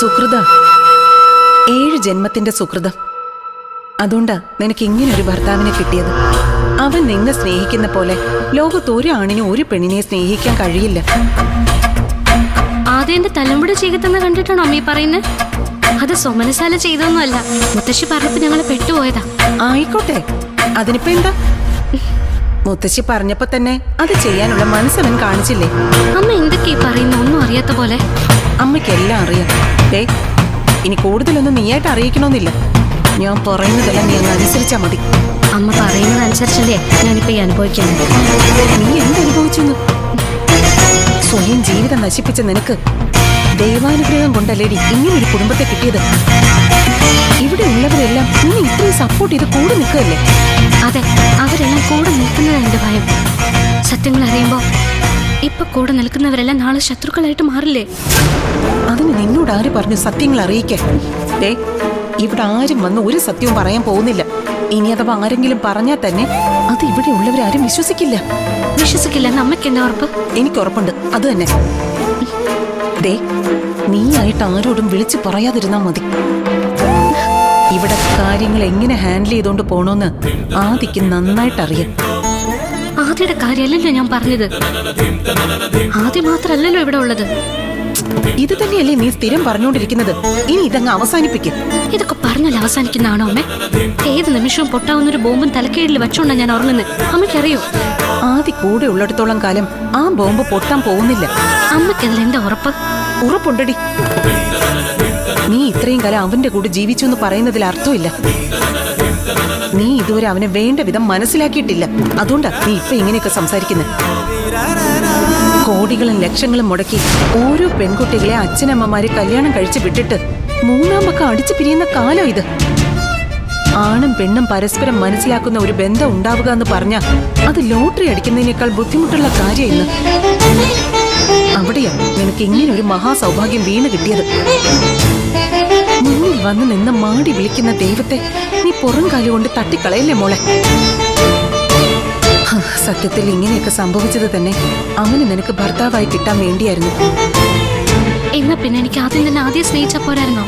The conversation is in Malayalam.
സുഹൃത 7 ജന്മത്തിന്റെ സുഹൃതം. അതുകൊണ്ടാ നിനക്ക് ഇങ്ങനൊരു ഭർത്താവിനെ കിട്ടിയത്. അവൻ നിന്നെ സ്നേഹിക്കുന്ന പോലെ ലോകത്ത് ഒരു ആണിനും ഒരു പെണ്ണിനെ സ്നേഹിക്കാൻ കഴിയില്ല. ആദ്യം എന്റെ തലമുടി ചെയ്തെന്ന് കണ്ടിട്ടാണോ അമ്മ ഈ പറയുന്നത്? അത് സോമനശാല ചെയ്തൊന്നുമല്ല, മുത്തശ്ശി പറഞ്ഞപ്പോ ഞങ്ങള് പെട്ടുപോയതാ. ആയിക്കോട്ടെ, അതിനിപ്പോ എന്താ? മുത്തശ്ശി പറഞ്ഞപ്പോ തന്നെ അത് ചെയ്യാനുള്ള മനസ്സവൻ കാണിച്ചില്ലേ? അമ്മ എന്തൊക്കെയാ പറയുന്ന ഒന്നും അറിയാത്ത പോലെ. അമ്മയ്ക്കെല്ലാം അറിയാം. ഇനി കൂടുതലൊന്നും നീയായിട്ട് അറിയിക്കണമെന്നില്ല. ഞാൻ പറയുന്നതെല്ലാം നീ അങ്ങ് അനുസരിച്ചാ മതി. അമ്മ പറയുന്നത് അനുസരിച്ചല്ലേ ഞാനിപ്പോ ഈ അനുഭവിക്കുന്നത്. നീ എന്തനുഭവിച്ചു? സ്വയം ജീവിതം നശിപ്പിച്ച നിനക്ക് ദൈവാനുഗ്രഹം കൊണ്ടല്ലേടി ഇങ്ങനൊരു കുടുംബത്തെ കിട്ടിയത്. ഇവിടെ ഉള്ളവരെല്ലാം ഇനി ഇത്രയും സപ്പോർട്ട് ചെയ്ത് കൂടെ നിൽക്കുകയല്ലേ? അതെ, അവരെല്ലാം കൂടെ നിൽക്കുന്നതാണ് എന്റെ ഭയം. സത്യങ്ങൾ അറിയുമ്പോ ഇപ്പൊ കൂടെ നിൽക്കുന്നവരെല്ലാം നാളെ ശത്രുക്കളായിട്ട് മാറില്ലേ? അതിന് നിന്നോട് ആര് പറഞ്ഞു സത്യങ്ങൾ അറിയിക്കാൻ? ഇവിടെ ആരും വന്ന് ഒരു സത്യവും പറയാൻ പോകുന്നില്ല. ഇനി അഥവാ ആരെങ്കിലും പറഞ്ഞാൽ തന്നെ അത് ഇവിടെ ഉള്ളവരാരും വിശ്വസിക്കില്ല. വിശ്വസിക്കില്ലെന്ന് അമ്മയ്ക്ക് എന്താ ഉറപ്പ്? എനിക്ക് ഉറപ്പുണ്ട്. അത് തന്നെ. നീയായിട്ട് ആരോടും വിളിച്ചു പറയാതിരുന്നാ മതി. ഇവിടെ കാര്യങ്ങൾ എങ്ങനെ ഹാൻഡിൽ ചെയ്തോണ്ട് പോണോന്ന് ആദിക്ക് നന്നായിട്ടറിയാം. ആദ്യയുടെ കാര്യമല്ലല്ലോ ഞാൻ പറഞ്ഞത്. ആദ്യം മാത്രല്ലല്ലോ ഇവിടെ ഉള്ളത്. ഇത് തന്നെയല്ലേ നീ സ്ഥിരം പറഞ്ഞുകൊണ്ടിരിക്കുന്നത്? ഇനി ഇതങ്ങ് അവസാനിപ്പിക്കും. ഇതൊക്കെ പറഞ്ഞാൽ അവസാനിക്കുന്നതാണോ അമ്മേ? ഏത് നിമിഷവും പൊട്ടാവുന്നൊരു ബോംബും തലക്കേടിൽ വെച്ചോണ്ടാ ഞാൻ ഉറങ്ങുന്നത്. അമ്മയ്ക്കറിയോ? ആദി കൂടെ ഉള്ളിടത്തോളം കാലം ആ ബോംബ് പൊട്ടാൻ പോകുന്നില്ല. അമ്മയ്ക്കതിൽ എന്താ ഉറപ്പ്? ഉറപ്പുണ്ടടി. നീ ഇത്രയും കാലം അവന്റെ കൂടെ ജീവിച്ചു എന്ന് പറയുന്നതിൽ അർത്ഥമില്ല. നീ ഇതുവരെ അവനെ വേണ്ട വിധം മനസ്സിലാക്കിയിട്ടില്ല. അതുകൊണ്ടാ നീ ഇപ്പൊ ഇങ്ങനെയൊക്കെ സംസാരിക്കുന്നത്. കോടികളും ലക്ഷങ്ങളും മുടക്കി ഓരോ പെൺകുട്ടികളെ അച്ഛനമ്മമാരെ കല്യാണം കഴിച്ചു വിട്ടിട്ട് 3-ാം പക്കം അടിച്ചു പിരിയുന്ന കാലം ഇത്. ആണും പെണ്ണും പരസ്പരം മനസ്സിലാക്കുന്ന ഒരു ബന്ധം ഉണ്ടാവുക എന്ന് പറഞ്ഞാൽ അത് ലോട്ടറി അടിക്കുന്നതിനേക്കാൾ ബുദ്ധിമുട്ടുള്ള കാര്യം ഇന്ന്. അവിടെയാ നിനക്ക് ഇങ്ങനെ ഒരു മഹാസൗഭാഗ്യം വീണ് കിട്ടിയത്. മുന്നിൽ വന്ന് നിന്ന് മാടി വിളിക്കുന്ന ദൈവത്തെ നീ പുറം കാലുകൊണ്ട് തട്ടിക്കളയല്ലേ മോളെ? സത്യത്തിൽ ഇങ്ങനെയൊക്കെ സംഭവിച്ചത് തന്നെ അവന് നിനക്ക് ഭർത്താവായി കിട്ടാൻ വേണ്ടിയായിരുന്നു. എന്നാ പിന്നെ എനിക്ക് ആദ്യം തന്നെ സ്നേഹിച്ച പോരായിരുന്നോ?